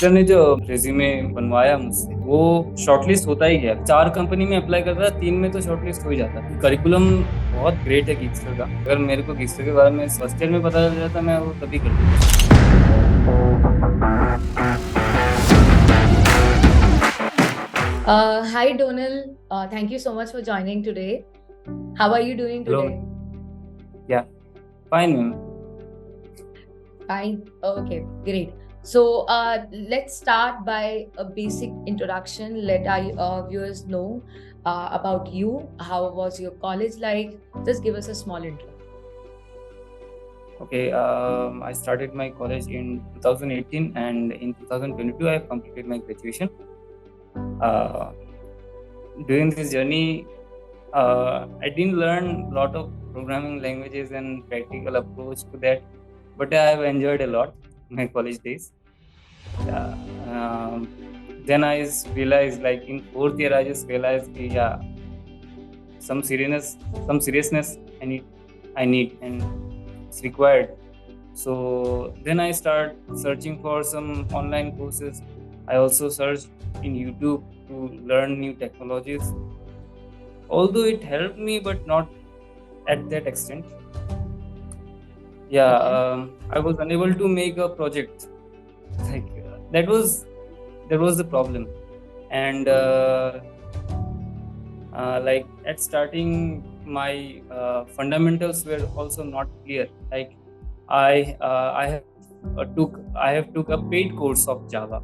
Gixxer ने जो resume बनवाया मुझसे वो शॉर्टलिस्ट होता ही गया। 4 कंपनी में अप्लाई करता था, 3 में तो शॉर्टलिस्ट हो ही जाता। करिकुलम बहुत ग्रेट है गिक्सर का। अगर मेरे को गिक्सर के बारे में फर्स्ट ईयर में पता चल जाता, मैं वो तभी कर देता। Hi, Donal. Thank you so much for joining today. How are you doing hello, today? या fine ma'am. Fine. Okay, great. So, let's start by a basic introduction. Let our viewers know about you. How was your college like? Just give us a small intro. Okay, I started my college in 2018 and in 2022 I have completed my graduation. Uh, During this journey, I didn't learn a lot of programming languages and practical approach to that, but I have enjoyed a lot my college days. Yeah. Then realized, like in fourth year, I just realized, yeah, some seriousness I need, and it's required. So then I start searching for some online courses. I also searched in YouTube to learn new technologies. Although it helped me, but not at that extent. Yeah, Okay. I was unable to make a project. Like that was the problem, and like at starting, my fundamentals were also not clear. Like I have took a paid course of Java,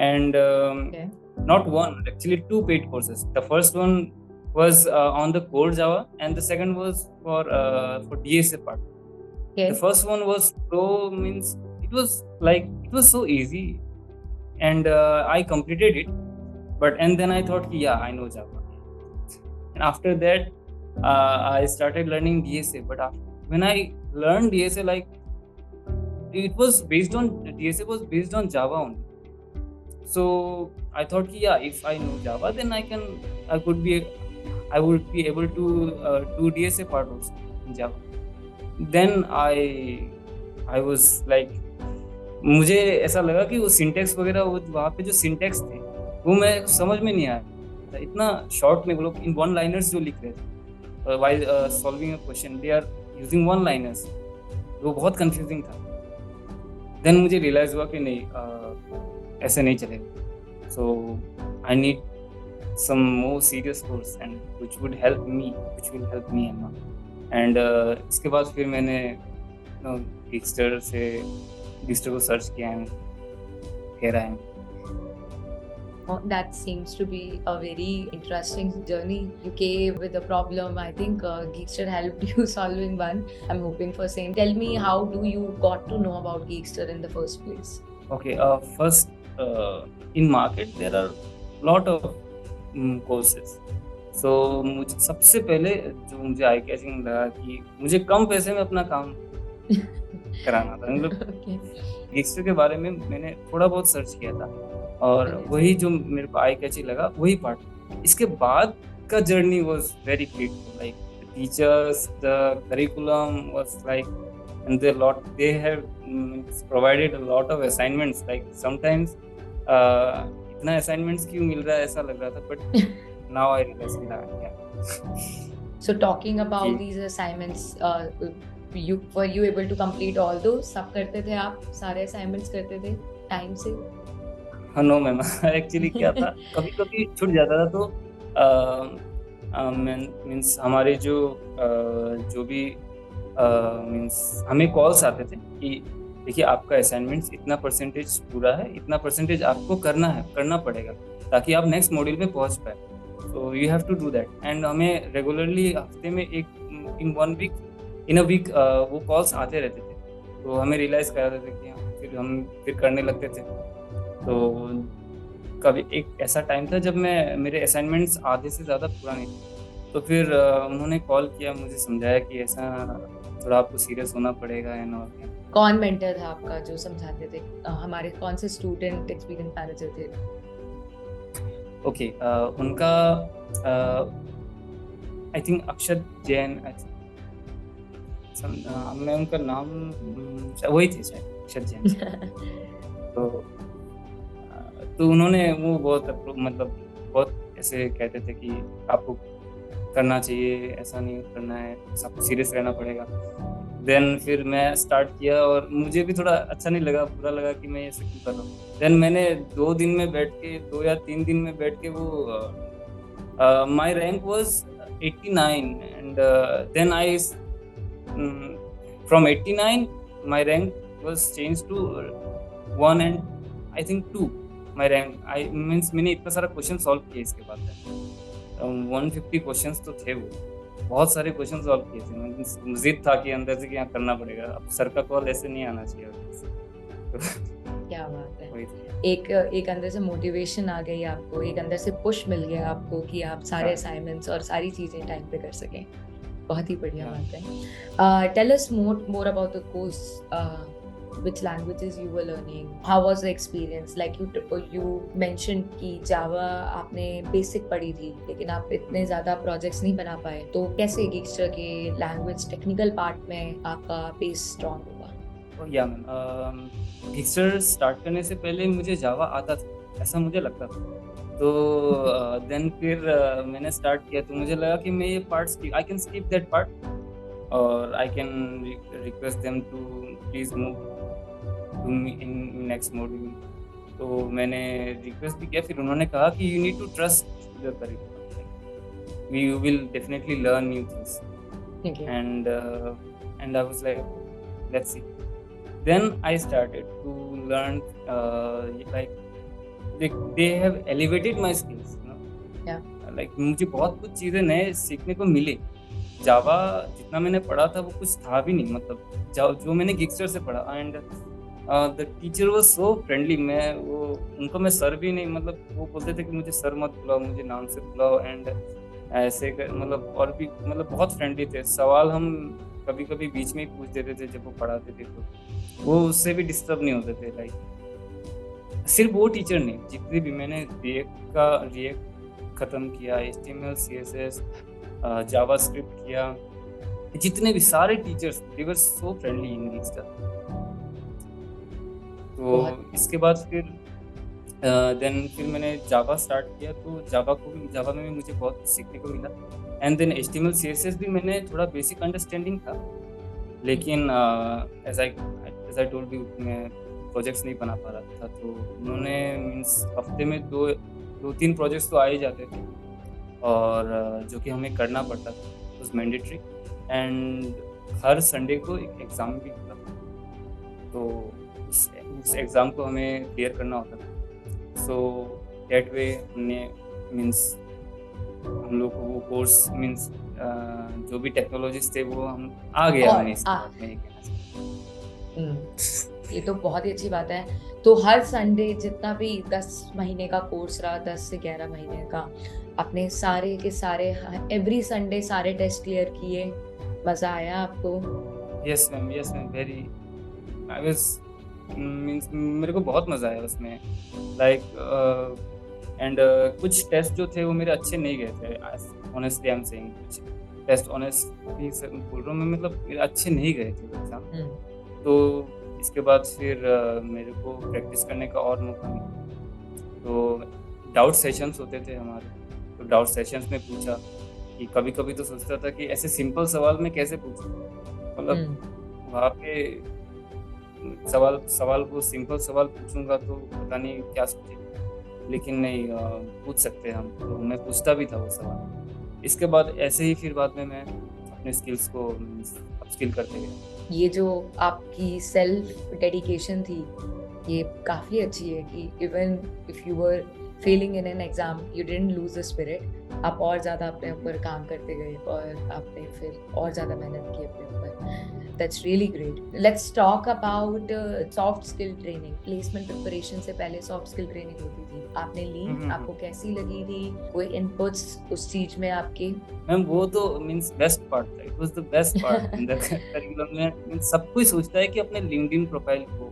and Okay. not one, actually two paid courses. The first one was on the core Java, and the second was for DSA part. The Okay. first one was so, means it was so easy, and I completed it. But and then I thought, yeah, I know Java. And after that, I started learning DSA. But when I learned DSA, like DSA was based on Java only. So I thought, yeah, if I know Java, then I could be, I would be able to do DSA part also in Java. Then I was like, मुझे ऐसा लगा कि वो syntax वगैरह, वो वहाँ पे जो सिंटेक्स थे वो मैं समझ में नहीं आया था। इतना शॉर्ट में वो लोग इन वन लाइनर्स जो लिख रहे थे while solving a question, they are using one liners. वो बहुत कंफ्यूजिंग था। देन मुझे रियलाइज हुआ कि नहीं, ऐसे नहीं चलेगा। So I need some more serious course and which will help me and इसके बाद फिर मैंने गिक्स्टर को सर्च किया and here I am. That seems to be a very interesting journey. You came with a problem. I think Geekster helped you solving one. I'm hoping for same. Tell me, how do you got to know about Geekster in the first place? Okay, first, in market there are lot of courses. So मुझे सबसे पहले जो मुझे eye catching लगा कि मुझे कम पैसे में अपना काम कराना था। मतलब Okay. गिक्स्टर के बारे में मैंने थोड़ा बहुत सर्च किया था और Okay. वही जो मेरे को आई कैचिंग लगा वही पार्ट। इसके बाद का journey was very beautiful. Like the teachers, the curriculum was like, and they have provided a lot of assignments. Like sometimes इतना assignments क्यों मिल रहा है ऐसा लग रहा था, but now I realize yeah. So talking about ji these assignments, were you able to complete all those? सब करते थे आप? सारे assignments करते थे time से? हाँ, नो मैम। एक्चुअली क्या था, कभी कभी छूट जाता था तो मीन्स हमारे जो भी मीन्स हमें कॉल्स आते थे कि देखिए आपका असाइनमेंट्स इतना परसेंटेज पूरा है, इतना परसेंटेज आपको करना पड़ेगा ताकि आप नेक्स्ट मॉड्यूल पे पहुंच पाए। तो you have to do that. And हमें रेगुलरली हफ्ते में इन अ वीक वो कॉल्स आते रहते थे। तो हमें रियलाइज़ कराते थे कि फिर हम करने लगते थे। तो कभी एक ऐसा टाइम था जब मेरे असाइनमेंट्स आधे से ज़्यादा पूरा नहीं थे। तो फिर उन्होंने कॉल किया, मुझे समझाया कि ऐसा थोड़ा आपको सीरियस होना पड़ेगा एंड ऑल। कौन मेंटर था आपका जो समझाते थे? हमारे कौन से स्टूडेंट एक्सपीरियंस मैनेजर थे? ओके, उनका आई थिंक अक्षत जैन, मैं उनका नाम वही थे शायद, अक्षत जैन। तो तो उन्होंने वो मतलब बहुत ऐसे कहते थे कि आपको करना चाहिए, ऐसा नहीं करना है, सबको सीरियस रहना पड़ेगा। देन फिर मैं स्टार्ट किया और मुझे भी थोड़ा अच्छा नहीं लगा, बुरा लगा कि मैं ऐसे क्यों कर रहा हूँ। देन मैंने 2 दिन में बैठ के, 2 या 3 दिन में बैठ के वो my rank was 89 and then I from 89 my rank was change to 1 and I think 2। My rank I means मैंने इतना सारा क्वेश्चन सॉल्व किया इसके बाद। 150 क्वेश्चंस तो थे वो, बहुत सारे क्वेश्चन सॉल्व किए थे। जिद था कि अंदर से कि यहाँ करना पड़ेगा, अब सर का कॉल ऐसे नहीं आना चाहिए। क्या बात है। वही था। एक अंदर से मोटिवेशन आ गई आपको, एक अंदर से पुश मिल गया आपको कि आप सारे हाँ असाइनमेंट्स और सारी चीजें टाइम पे कर सकें। बहुत ही बढ़िया हाँ। बात है। Tell us more about the course, which languages you were learning, how was the experience, like you mentioned कि जावा आपने बेसिक पढ़ी थी लेकिन आप इतने ज़्यादा प्रोजेक्ट्स नहीं बना पाए, तो कैसे गिक्स्टर के लैंग्वेज टेक्निकल पार्ट में आपका बेस स्ट्रॉन्ग हुआ? या मैम गिक्सर स्टार्ट करने से पहले मुझे जावा आता था, ऐसा मुझे लगता था। तो देन फिर मैंने स्टार्ट किया तो मुझे लगा कि मैं ये part I can skip that part और I can request them to please move to me in next module. तो मैंने रिक्वेस्ट भी किया, फिर उन्होंने कहा कि you need to trust your curriculum, we will definitely learn new things Okay. and I was like, let's see. Then I started to learn like they have elevated my skills, you know. Yeah. Like मुझे बहुत कुछ चीज़ें नए सीखने को मिले। जावा जितना मैंने पढ़ा था वो कुछ था भी नहीं, मतलब जो मैंने गिक्सटर से पढ़ा। And the teacher was so friendly. उनको मैं सर भी नहीं, मतलब वो बोलते थे कि मुझे सर मत बुलाओ, मुझे नाम से बुलाओ। एंड मतलब और भी मतलब बहुत फ्रेंडली थे। सवाल हम कभी कभी बीच में ही पूछ देते थे जब वो पढ़ाते थे, तो वो उससे भी डिस्टर्ब नहीं होते थे। लाइक सिर्फ वो टीचर नहीं, जितने भी मैंने रिएक्ट खत्म किया, HTML CSS जावास्क्रिप्ट किया, जितने भी सारे teachers they were so friendly इन गिक्सटर। तो इसके बाद फिर फिर मैंने जावा स्टार्ट किया, तो जावा में भी मुझे बहुत कुछ सीखने को मिला। एंड देन HTML CSS भी मैंने थोड़ा बेसिक अंडरस्टैंडिंग था, लेकिन एज आई टोल्ड यू मैं प्रोजेक्ट्स नहीं बना पा रहा था। तो उन्होंने मीन्स हफ्ते में 2-3 प्रोजेक्ट्स तो आ ही जाते थे, और जो कि हमें करना पड़ता था, उस मैंडेटरी। एंड हर संडे को एक एग्ज़ाम भी होता था, तो उस एग्ज़ाम को हमें क्लियर करना होता था। सो दैट वे हमने मीन्स हम लोग को वो कोर्स मीन्स जो भी टेक्नोलॉजीज थे वो हम आ गया हमें इसके बाद में, ये कहना ये तो बहुत ही अच्छी बात है। तो हर संडे जितना भी 10 महीने का कोर्स रहा, 10 से 11 महीने का, आपने सारे के सारे एवरी संडे सारे टेस्ट क्लियर किए? मजा आया आपको? Yes ma'am very I was means मेरे को बहुत मज़ा आया उसमें। लाइक एंड कुछ टेस्ट जो थे वो मेरे अच्छे नहीं गए थे। ऑनेस्टली आई एम सेइंग, कुछ टेस्ट ऑनेस्टली बोल रहा हूँ मैं, मतलब मेरे अच्छे नहीं गए थे वो एग्ज़ाम। तो इसके बाद फिर मेरे को प्रैक्टिस करने का और मौका मिला। तो डाउट सेशंस होते थे हमारे, तो डाउट सेशंस में पूछा कि कभी कभी तो सोचता था कि ऐसे सिंपल सवाल में कैसे पूछूं, मतलब वहाँ पे सवाल को सिंपल सवाल पूछूंगा तो पता नहीं क्या सोचेगा, लेकिन नहीं पूछ सकते हम, तो मैं पूछता भी था वो सवाल। इसके बाद ऐसे ही फिर बाद में मैं अपने स्किल्स को अपस्किल करते गया। ये जो आपकी सेल्फ डेडिकेशन थी ये काफ़ी अच्छी है कि even if you were Fehling in an exam you didn't lose the spirit, आप और ज़्यादा अपने ऊपर काम करते गए और आपने फिर और ज़्यादा मेहनत की अपने ऊपर। That's really great. Let's talk about soft skill training. Placement preparation से पहले सॉफ्ट स्किल ट्रेनिंग होती थी, आपने ली? आपको कैसी लगी थी? कोई इनपुट्स उस चीज में आपके? मैम वो तो मींस बेस्ट पार्ट था, it was the best part in the curriculum में। मींस सब कोई सोचता है कि अपने लिंक्डइन प्रोफाइल को,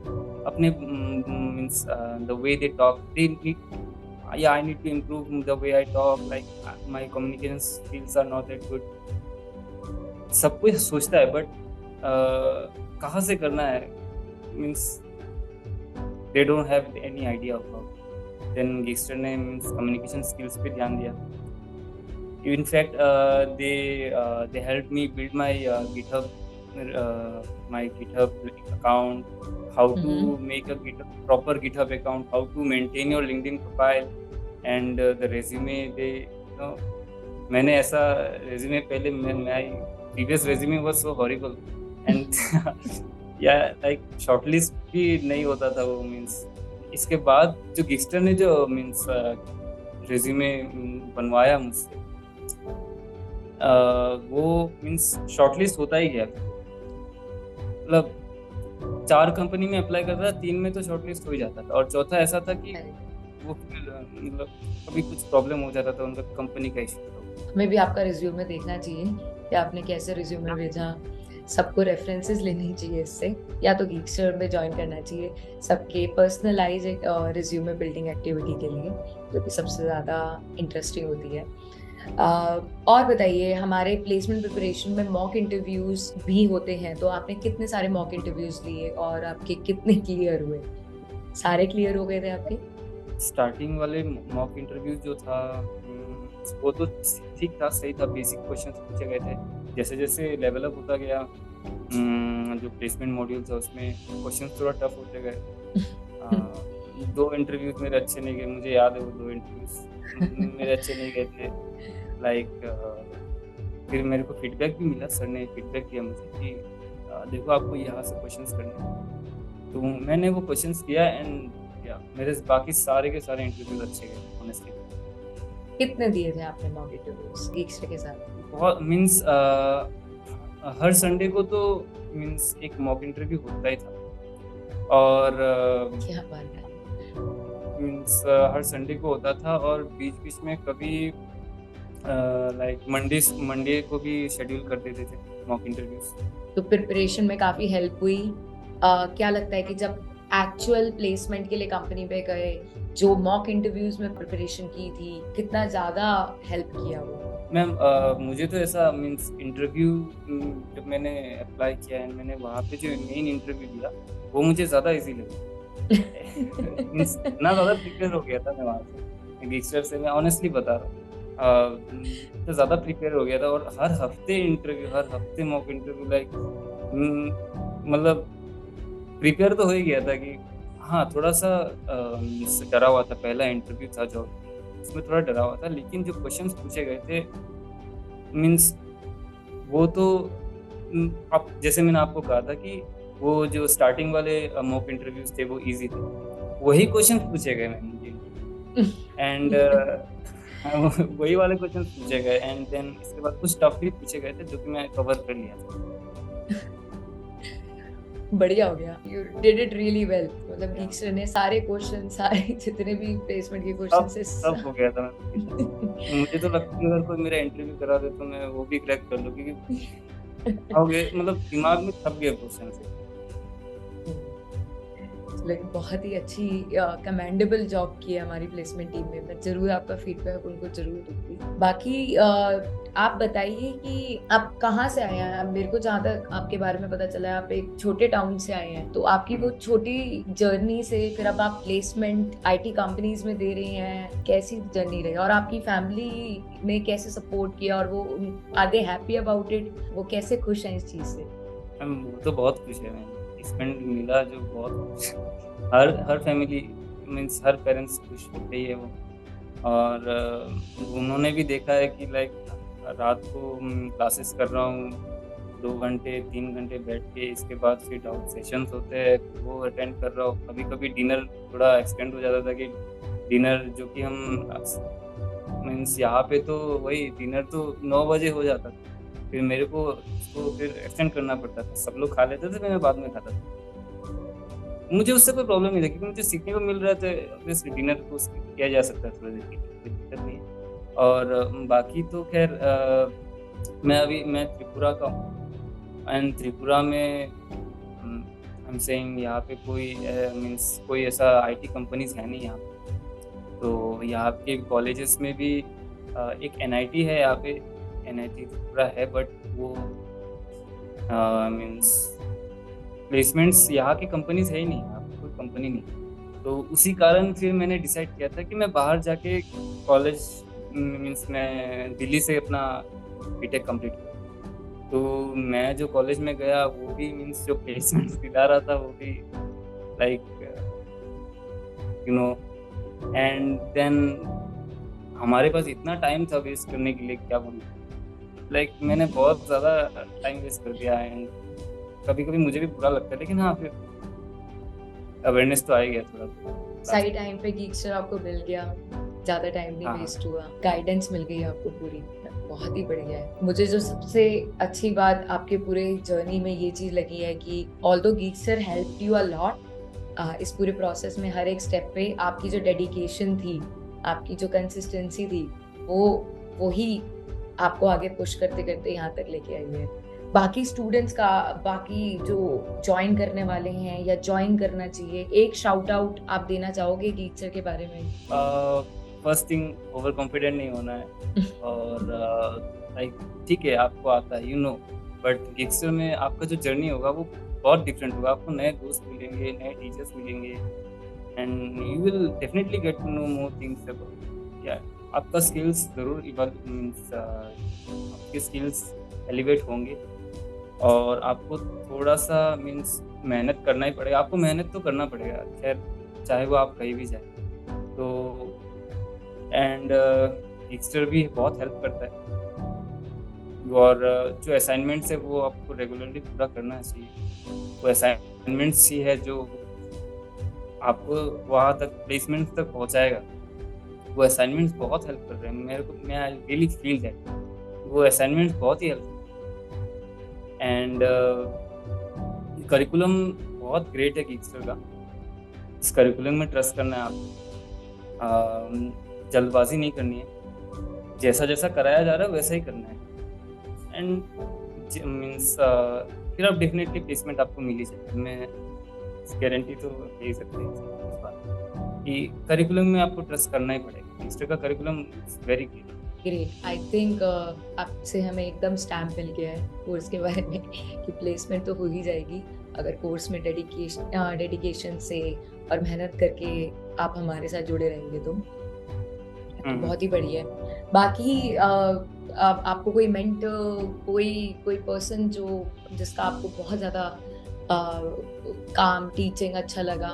अपने means the way they talk, they need I need to improve the way I talk, like my communication skills are not that good. सब कुछ सोचता है, बट कहाँ से करना है means they don't have any idea about. Then Geekster ने means communication skills पे ध्यान दिया. In fact, they helped me build my GitHub account, how to Mm-hmm. make a proper GitHub account, how to maintain your LinkedIn profile, and the resume. मैंने ऐसा resume पहले my previous resume was so horrible, and yeah, like shortlist भी नहीं होता था वो means. इसके बाद जो गिगस्टर ने जो means resume बनवाया मुझसे, वो मीन्स शॉर्टलिस्ट होता ही गया. मतलब 4 कंपनी में अप्लाई करता था, 3 में तो शॉर्टलिस्ट हो ही जाता था, और चौथा ऐसा था कि वो मतलब कभी कुछ प्रॉब्लम हो जाता था, उनका कंपनी का इशू था. हमें भी आपका रिज्यूमे देखना चाहिए कि आपने कैसे रिज्यूमे भेजा. सबको रेफरेंसेस लेनी चाहिए इससे, या तो गिगस्टर में ज्वाइन करना चाहिए सबके पर्सनलाइज रिज्यूमे बिल्डिंग एक्टिविटी के लिए, जो कि सबसे ज़्यादा इंटरेस्टिंग होती है. और बताइए, हमारे प्लेसमेंट प्रिपरेशन में मॉक इंटरव्यूज भी होते हैं, तो आपने कितने सारे मॉक इंटरव्यूज लिए और आपके कितने क्लियर हुए? सारे क्लियर हो गए थे आपके? स्टार्टिंग वाले मॉक इंटरव्यू जो था वो तो ठीक था, सही था, बेसिक क्वेश्चंस पूछे गए थे. जैसे जैसे लेवल अप होता गया, जो प्लेसमेंट मॉड्यूल था उसमें क्वेश्चंस थोड़ा टफ होते गए. 2 इंटरव्यूज मेरे अच्छे नहीं गए, मुझे याद है वो 2 इंटरव्यूज मेरे अच्छे नहीं गए थे. फिर मेरे को फीडबैक भी मिला, सर ने फीडबैक दिया मुझे कि देखो आपको यहाँ से क्वेश्चंस करने हैं. तो मैंने वो क्वेश्चंस किया, एंड मेरे बाकी सारे के सारे इंटरव्यूज अच्छे गए ऑनेस्टली. कितने दिए थे आपने मॉक इंटरव्यूज गिगस्टर के साथ? बहुत मीन्स हर संडे को तो मीन्स एक मॉक इंटरव्यू होता ही था, और क्या बात है. मीन्स हर संडे को होता था, और बीच बीच में कभी लाइक मंडे को भी शेड्यूल कर देते थे मॉक इंटरव्यूज. तो प्रिपरेशन में काफ़ी हेल्प हुई. क्या लगता है कि जब एक्चुअल प्लेसमेंट के लिए कंपनी पे गए, जो मॉक इंटरव्यूज में प्रिपरेशन की थी, कितना ज़्यादा हेल्प किया वो? मैम मुझे तो ऐसा मीन्स इंटरव्यू जब मैंने अप्लाई किया है, मैंने वहाँ पे जो मेन इंटरव्यू दिया वो मुझे ज़्यादा इजी लगा. मीन्स इतना ज़्यादा प्रिपेयर हो गया था मैं वहाँ से, गिगस्टर से मैं ऑनेस्टली बता रहा हूँ. तो ज़्यादा प्रिपेयर हो गया था, और हर हफ्ते मॉक इंटरव्यू लाइक मतलब प्रिपेयर तो हो ही गया था कि हाँ, थोड़ा सा डरा हुआ था. पहला इंटरव्यू था जो, उसमें थोड़ा डरा हुआ था, लेकिन जो क्वेश्चंस पूछे गए थे मीन्स वो तो अब जैसे मैंने आपको कहा था कि वो जो स्टार्टिंग वाले मॉक इंटरव्यूज थे वो इजी थे, वही क्वेश्चन पूछे गए मुझे, एंड वही वाले क्वेश्चन पूछे गए, एंड देन इसके बाद कुछ टफ भी पूछे गए थे जो कि मैं कवर कर लिया था. बढ़िया हो गया. You did it really well. मतलब गिगस्टर ने सारे क्वेश्चन, सारे जितने भी प्लेसमेंट के क्वेश्चन से सब हो गया था. मुझे तो लगता है अगर कोई मेरा इंटरव्यू करा दे तो मैं वो भी क्रैक कर लूं, क्योंकि हो गए मतलब दिमाग में छप गए क्वेश्चन से. लेकिन बहुत ही अच्छी कमेंडेबल जॉब की है हमारी प्लेसमेंट टीम में. मैं जरूर आपका फीडबैक उनको जरूर दूंगी. बाकी आप बताइए कि आप कहाँ से आए हैं? मेरे को जहाँ तक आपके बारे में पता चला है, आप एक छोटे टाउन से आए हैं, तो आपकी वो छोटी जर्नी से फिर अब आप प्लेसमेंट आईटी कंपनीज में दे रही हैं, कैसी जर्नी रही? और आपकी फैमिली ने कैसे सपोर्ट किया, और वो are they happy about it? वो कैसे खुश हैं इस चीज से? वो तो बहुत खुश है. मैं प्लेसमेंट मिला जो बहुत हर फैमिली मीन्स हर पेरेंट्स खुश होते ही है वो. और उन्होंने भी देखा है कि लाइक रात को क्लासेस कर रहा हूँ 2 घंटे 3 घंटे बैठ के, इसके बाद फिर डाउट सेशंस होते हैं वो अटेंड कर रहा हूँ. कभी कभी डिनर थोड़ा एक्सटेंड हो जाता था कि डिनर जो कि हम मीन्स यहाँ पे तो वही डिनर तो 9 बजे हो जाता था, फिर मेरे को उसको फिर एक्सटेंड करना पड़ता था. सब लोग खा लेते थे, फिर मैं बाद में खाता था. मुझे उससे कोई प्रॉब्लम नहीं था, क्योंकि मुझे सीखने को मिल रहा था. ऑब्वियसली डिनर को किया जा सकता है थोड़ी देर के लिए, कोई दिक्कत नहीं है. और बाकी तो खैर मैं त्रिपुरा का हूँ, एंड त्रिपुरा में आई एम सेइंग यहाँ पे कोई मीन्स कोई ऐसा आईटी कंपनीज है नहीं यहाँ पे. तो यहाँ के कॉलेजेस में भी एक एनआईटी है यहाँ पे, एनआईटी त्रिपुरा है, बट वो मीन्स प्लेसमेंट्स यहाँ की कंपनीज है ही नहीं, यहाँ पे कोई कंपनी नहीं. तो उसी कारण फिर मैंने डिसाइड किया था कि मैं बाहर जाके कॉलेज मीन्स मैं दिल्ली से अपना बीटेक कंप्लीट करूँ। तो मैं जो कॉलेज में गया वो भी मीन्स जो प्लेसमेंट दिला रहा था वो भी like you know and then हमारे पास इतना टाइम था वेस्ट करने के लिए, क्या बोलूं, लाइक मैंने बहुत ज़्यादा टाइम वेस्ट कर दिया। एंड कभी कभी मुझे भी बुरा लगता है, लेकिन हाँ फिर अवेयरनेस तो आ ही गया थोड़ा सही लास्ट। टाइम पे गीक्स्टर आपको मिल गया, ज्यादा टाइम नहीं हाँ हाँ। वेस्ट हुआ, गाइडेंस मिल गई आपको पूरी। बहुत ही बढ़िया है। मुझे जो सबसे अच्छी बात आपके पूरे जर्नी में ये चीज लगी है कि although Geekster help you a lot, इस पूरे प्रोसेस में हर एक स्टेप पे आपकी जो डेडिकेशन थी, आपकी जो कंसिस्टेंसी थी, वो ही आपको आगे पुश करते करते यहाँ तक लेके आई है। बाकी स्टूडेंट्स का, बाकी जो ज्वाइन करने वाले हैं या ज्वाइन करना चाहिए, एक शाउट आउट आप देना चाहोगे गीक्सर के बारे में? फर्स्ट थिंग, ओवर कॉन्फिडेंट नहीं होना है। और लाइक ठीक है आपको आता है बट गिक्सर में आपका जो जर्नी होगा वो बहुत डिफरेंट होगा। आपको नए दोस्त मिलेंगे, नए टीचर्स मिलेंगे, and you will definitely get to know more things about, या आपका स्किल्स ज़रूर इवॉल्व मीन्स आपके स्किल्स एलिवेट होंगे। और आपको थोड़ा सा मीन्स मेहनत करना ही पड़ेगा। आपको मेहनत तो करना पड़ेगा, खैर चाहे वो आप कहीं भी जाए। तो एंड गिक्सटर भी बहुत हेल्प करता है। और जो असाइनमेंट्स है वो आपको रेगुलरली पूरा करना चाहिए। वो असाइनमेंट्स ही है जो आपको वहाँ तक प्लेसमेंट तक पहुँचाएगा। वो असाइनमेंट्स बहुत हेल्प कर रहे हैं मेरे को, मैं आई रियली फील दैट वो असाइनमेंट्स बहुत ही हेल्प। एंड करिकुलम बहुत ग्रेट है गिक्सटर का। इस करिकुलम में ट्रस्ट करना है आपको, जल्दबाजी नहीं करनी है, जैसा जैसा कराया जा रहा है वैसा ही करना है। एंड मीन्स फिर आप डेफिनेटली प्लेसमेंट आपको मिल ही जाएगी। मैं गारंटी तो दे सकते हैं इस बात कि करिकुलम में आपको ट्रस्ट करना ही पड़ेगा। गिक्सटर का curriculum is very great. Great. I think आपसे हमें एकदम स्टैम्प मिल गया है कोर्स के बारे में कि प्लेसमेंट तो हो ही जाएगी अगर कोर्स में डेडिकेशन से और मेहनत करके आप हमारे साथ जुड़े रहेंगे तो बहुत ही बढ़िया है। बाकी आपको कोई मेंटर, कोई पर्सन जो जिसका आपको बहुत ज्यादा काम टीचिंग अच्छा लगा?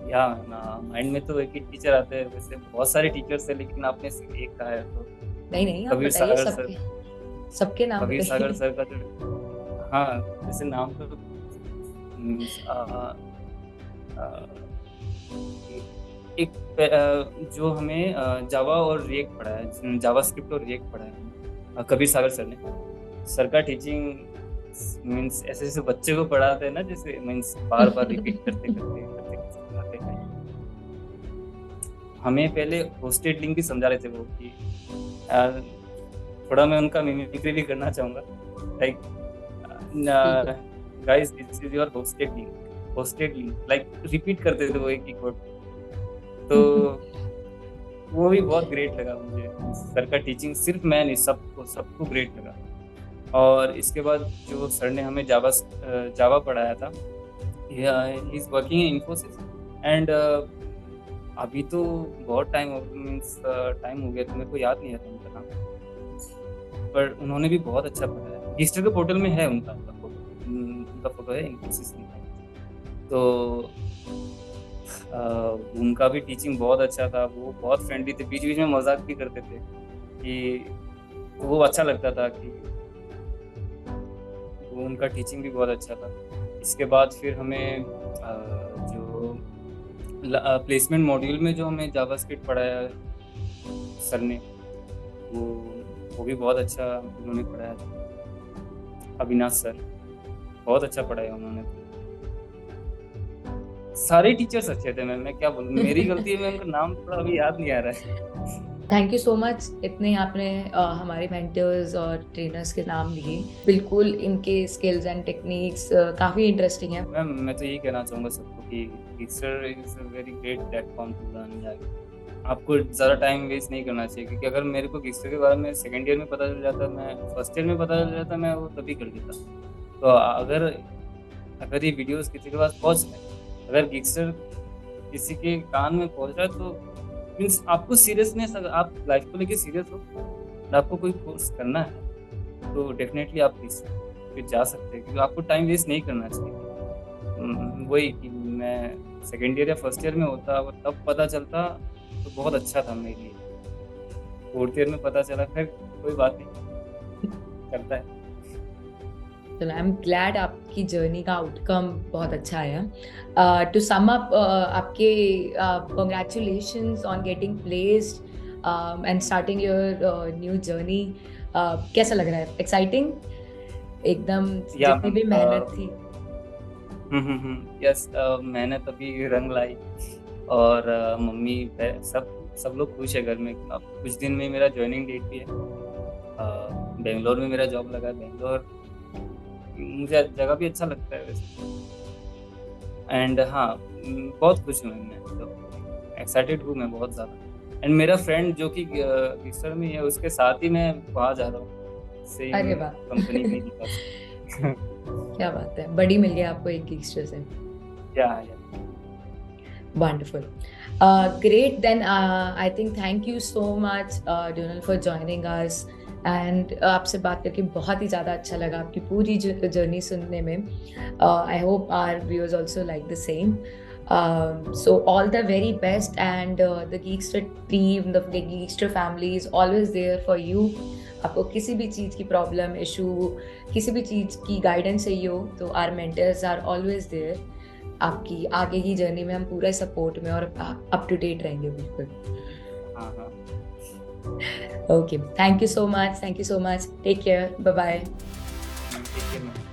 या ना माइंड में तो एक ही टीचर आते हैं, वैसे बहुत सारे टीचर्स हैं, लेकिन आपने सिर्फ एक कहा है तो नहीं नहीं, आप कबीर बताइए सागर सर। सबके सबके नाम कबीर सागर बताइए। सर का जो, हाँ जैसे नाम तो मीन्स एक जो हमें जावा और रिएक्ट पढ़ा है, जावा स्क्रिप्ट और रिएक्ट पढ़ा है कबीर सागर सर ने। सर का टीचिंग मीन्स ऐसे जैसे बच्चे को पढ़ाते हैं ना, जैसे मीन्स बार बार रिपीट करते करते करते करते बनाते हैं। हमें पहले होस्टेड लिंक भी समझा रहे थे वो कि यार, थोड़ा मैं उनका मिमिक्री भी करना चाहूँगा, लाइक बिल्कुल। Guys this is your hosted link, like repeat करते थे वो एक ही कोड। तो वो भी बहुत ग्रेट लगा मुझे। सर का टीचिंग सिर्फ मैं नहीं, सबको सबको ग्रेट लगा। और इसके बाद जो सर ने हमें जावा पढ़ाया था, he is working in Infosys. And अभी तो बहुत टाइम हो गया तो मेरे को याद नहीं आता उनका नाम, पर उन्होंने भी बहुत अच्छा पढ़ाया। गिक्सटर के पोर्टल में है उनका फोटो है इन्फोसिस में। तो उनका भी टीचिंग बहुत अच्छा था। वो बहुत फ्रेंडली थे, बीच बीच में मजाक भी करते थे कि वो अच्छा लगता था कि वो उनका टीचिंग भी बहुत अच्छा था। इसके बाद फिर हमें जो प्लेसमेंट मॉड्यूल में जो हमें जावास्क्रिप्ट पढ़ाया सर ने, वो भी बहुत अच्छा उन्होंने पढ़ाया था। अविनाश सर बहुत अच्छा पढ़ाया उन्होंने। सारे टीचर्स अच्छे थे। मैं क्या बोलूँ, मेरी गलती है, मैं उनका नाम थोड़ा अभी याद नहीं आ रहा है। थैंक यू सो मच, इतने आपने हमारे मेंटर्स और ट्रेनर्स के नाम लिए। बिल्कुल इनके स्किल्स एंड टेक्निक्स काफ़ी इंटरेस्टिंग है। मैम मैं तो यही कहना चाहूँगा सबको कि Geekster is a very great platform to learn. आपको ज़्यादा टाइम वेस्ट नहीं करना चाहिए, क्योंकि अगर मेरे को गिक्सटर के बारे में सेकेंड ईयर में पता चल जाता, मैं फर्स्ट ईयर में पता चल जाता, मैं वो तभी कर लेता। तो अगर ये वीडियोस किसी के पास पहुँच जाए, अगर गिक्सटर किसी के कान में पहुंच रहा है तो मीन्स आपको सीरियसनेस, अगर आप लाइफ को लेके सीरियस हो और आपको कोई कोर्स करना है तो डेफिनेटली आप इस पे जा सकते हैं, क्योंकि आपको टाइम वेस्ट नहीं करना चाहिए। वही कि मैं सेकेंड ईयर या फर्स्ट ईयर में होता और तब पता चलता तो बहुत अच्छा था मेरे लिए। फोर्थ ईयर में पता चला, फिर कोई बात नहीं, करता है। तो आई एम ग्लैड आपकी जर्नी का आउटकम बहुत अच्छा आया। टू सम अप, आपके congratulations on getting placed and starting your new journey. कैसा लग रहा है? एक्साइटिंग एकदम, या जितनी मैम, भी मेहनत थी। यस, मेहनत अभी रंग लाई और मम्मी सब सब लोग खुश है घर में। अब कुछ दिन में मेरा ज्वाइनिंग डेट भी है। बेंगलोर में मेरा जॉब लगा है। बेंगलोर मुझे जगह भी अच्छा लगता है वैसे। एंड हाँ, बहुत खुश हूँ मैं, तो एक्साइटेड हूँ मैं बहुत ज़्यादा। एंड मेरा फ्रेंड जो कि गिक्सर में है, उसके साथ ही मैं वहाँ जा रहा हूँ, सेम अरे वाह! कंपनी में ही बस। क्या बात है, बड़ी मिल गया आपको एक गिगस्टर से। या Wonderful. Great. Then I think thank you so much, Donal, for joining us. And आपसे बात करके बहुत ही ज़्यादा अच्छा लगा, आपकी पूरी जर्नी सुनने में. I hope our viewers also like the same. So all the very best, and the Geekster team, the Geekster family is always there for you. आपको किसी भी चीज़ की प्रॉब्लम, इशू, किसी भी चीज़ की गाइडेंस चाहिए हो तो our mentors are always there. आपकी आगे की जर्नी में हम पूरा सपोर्ट में और अप टू डेट रहेंगे बिल्कुल। हाँ हाँ, okay, thank you so much, take care, bye bye. ठीक है मैम।